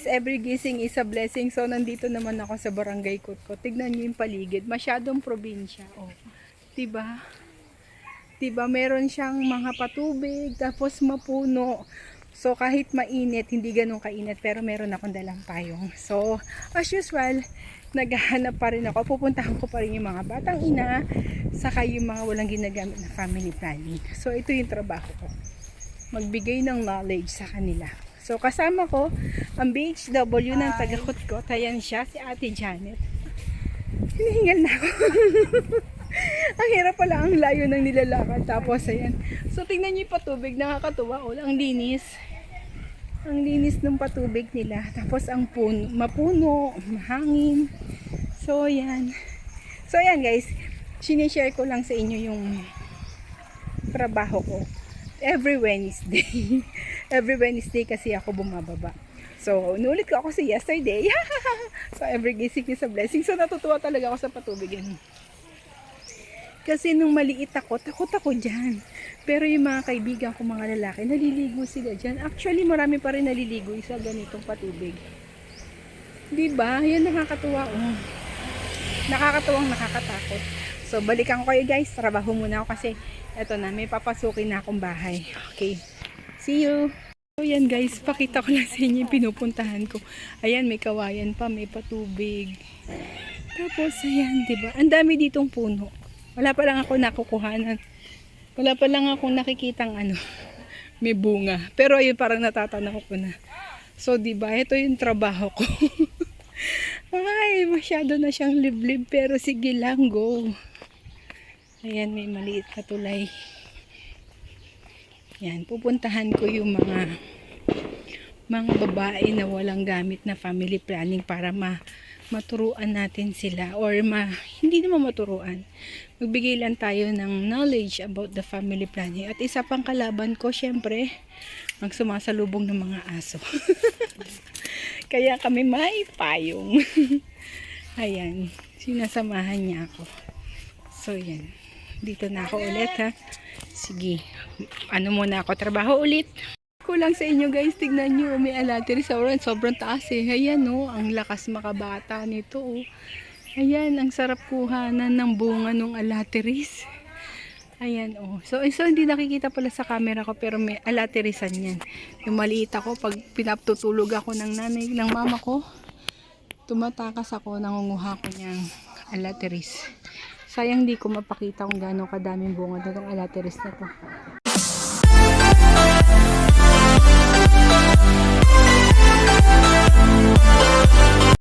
every gising is a blessing. So, nandito naman ako sa Barangay Kutko. Tignan niyo yung paligid. Masyadong probinsya. Oh, diba? Diba, meron siyang mga patubig, tapos mapuno. So, kahit mainit, hindi ganun kainit, pero meron akong dalang payong. So, as usual, naghahanap pa rin ako. Pupuntahan ko pa rin yung mga batang ina, saka yung mga walang ginagamit na family planning. So, ito yung trabaho ko. Magbigay ng knowledge sa kanila. So, kasama ko ang BHW ng taga-Kutko. Ayan siya, si Ate Janet. Hinihingal na ako. Ang hirap pala, ang layo ng nilalakad. Tapos, ayan. So, tingnan niyo yung patubig. Nakakatuwa. Oh, ang linis. Ang linis ng patubig nila. Tapos, ang mapuno, mahangin. So, ayan. So, ayan guys. Sinishare ko lang sa inyo yung trabaho ko. Every Wednesday. Every Wednesday kasi ako bumababa. So, nulit ko ako yesterday. So, every gising is a blessing. So, natutuwa talaga ako sa patubig yan. Kasi nung maliit ako, takot ako dyan. Pero yung mga kaibigan ko, mga lalaki, naliligo sila dyan. Actually, marami pa rin naliligo sa ganitong patubig. Diba? Yan nakakatuwa. Oh. Nakakatuwang nakakatakot. So, balikan ko kayo guys. Trabaho muna ako kasi eto na, may papasukin na akong bahay. Okay. See you! So, yan guys. Pakita ko lang sa inyo yung pinupuntahan ko. Ayan, may kawayan pa. May patubig. Tapos, ayan, diba? Ang dami ditong puno. Wala pa lang ako nakukuhanan. Wala pa lang akong nakikitang may bunga. Pero ayun, parang natatanaw ko na. So, diba? Ito yung trabaho ko. Ay, masyado na siyang liblib. Pero sige lang, go. Ayan, may maliit na tulay. Yan, pupuntahan ko yung mga babae na walang gamit na family planning para maturuan natin sila or hindi naman maturuan. Magbigay lang tayo ng knowledge about the family planning. At isa pang kalaban ko, syempre, magsumasalubong ng mga aso. Kaya kami may payong. Ayan, sinasamahan niya ako. So, yan. Dito na ako ulit, ha. Sige, muna ako, trabaho ulit. Ko lang sa inyo guys, tignan nyo, may alatiri sobrang taas eh. Ayan oh, ang lakas makabata nito oh. Ayan, ang sarap kuhanan ng bunga ng alatiris. Ayan oh. So hindi nakikita pala sa camera ko, pero may alatirisan yan. Yung maliit ako, pag pinaptutulog ako ng mama ko, tumatakas ako, nangunguha ko niyang alatiris. Sayang di ko mapakita kung gaano kadaming bunga na itong alatiris na to.